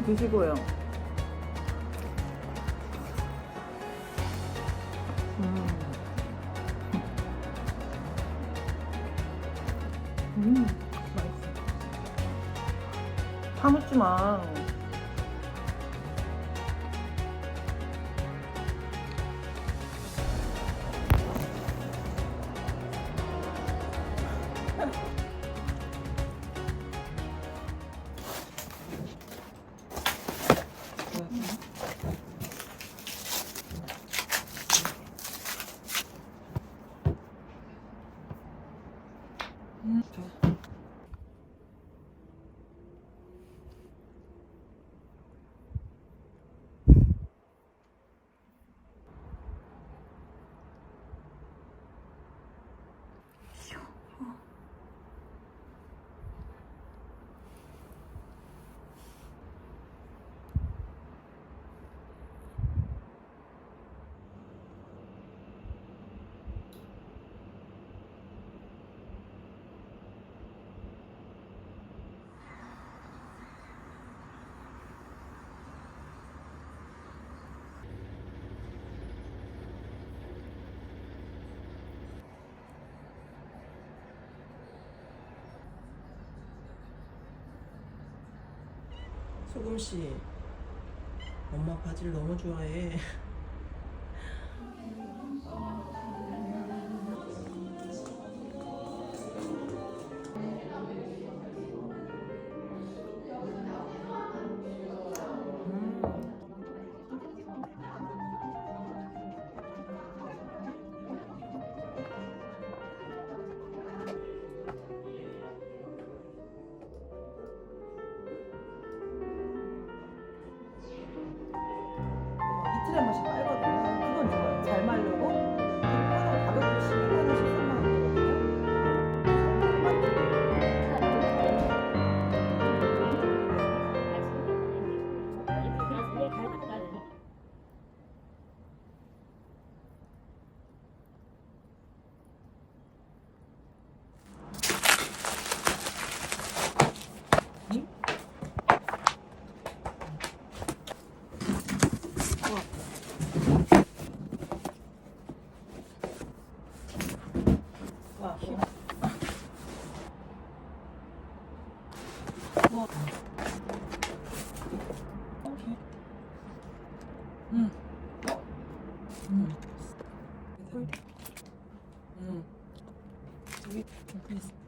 많이 드시고요. 맛있어. 파묻지마. 소금씨, 엄마 바질 너무 좋아해. 이틀에 맛이 빨거든요. 그건 좋아요. 잘 마르고 하나 가볍게 식으면 13만 원 되거든요. 와, 와. 음. 음. 여기 있어. 맛있어.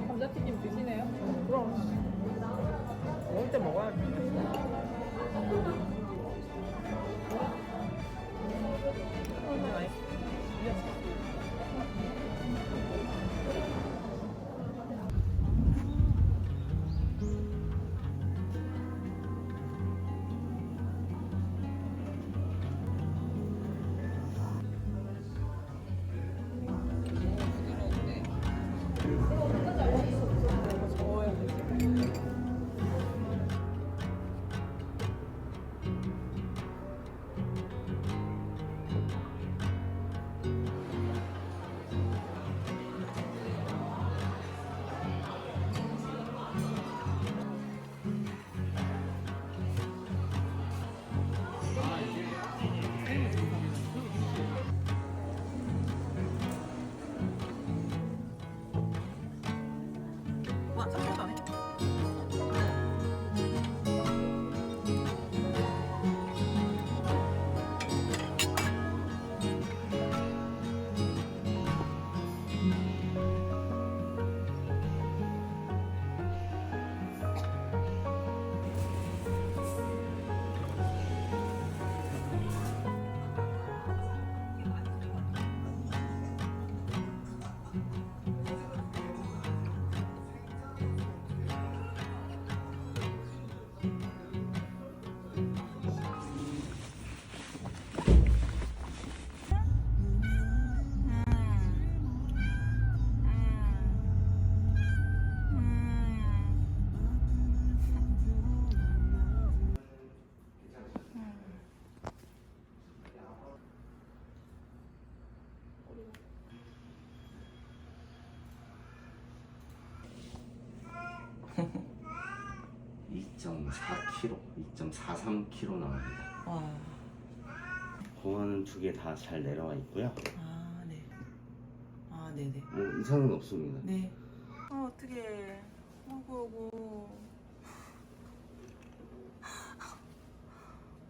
감자튀김 드시네요? 그럼 먹을 때 먹어야지. 2.4kg, 2.43kg 나옵니다. 와. 공원은 두 개 다 잘 내려와 있고요. 아, 네. 아, 네네. 뭐 이상은 없습니다. 네. 어떡해. 어구.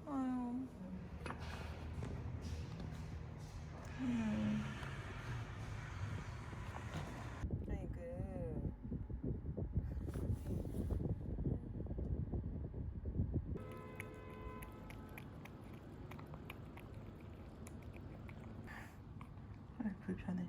아유. 아이고. 아이, 불편해.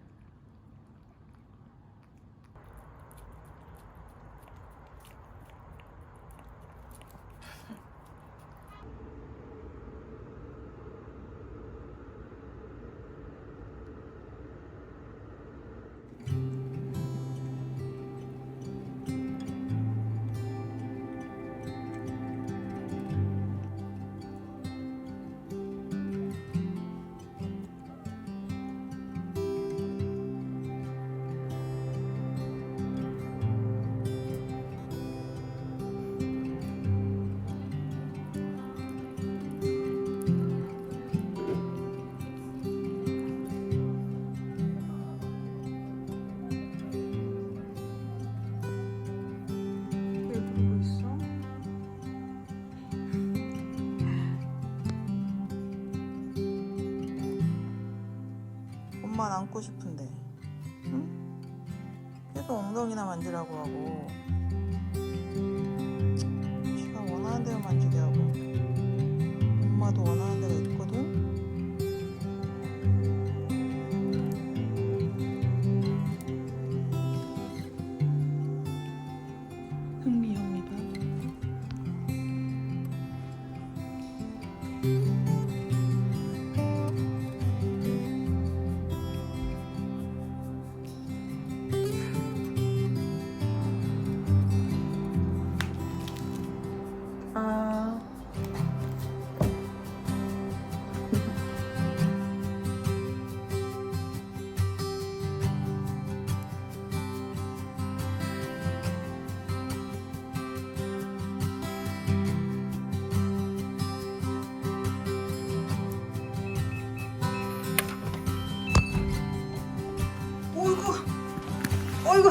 왜 부르고 있어? 엄마 안고 싶은데, 응? 계속 엉덩이나 만지라고 하고, 지가 원하는 대로 만지게 하고, 엄마도 원하는 데가 있거든. 흥미합니다. 아. 어이구, 어이구,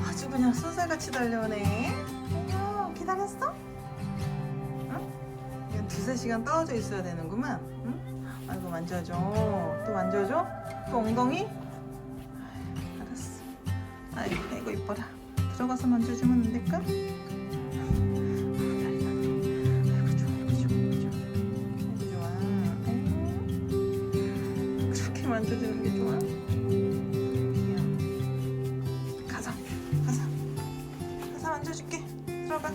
아주 그냥 쏜살같이 달려오네. 어머, 기다렸어? 응? 이건 2-3시간 떨어져 있어야 되는구만. 응? 아이고, 만져줘. 또 만져줘? 또 엉덩이? 아유, 알았어. 아이고, 이뻐라. 들어가서 만져주면 안 될까? 아이고, 좋아, 아이고, 좋아, 아이고, 좋아. 아이고, 좋아. 아이고, 그렇게 만져주는 게 좋아? 가서 만져줄게. 들어가.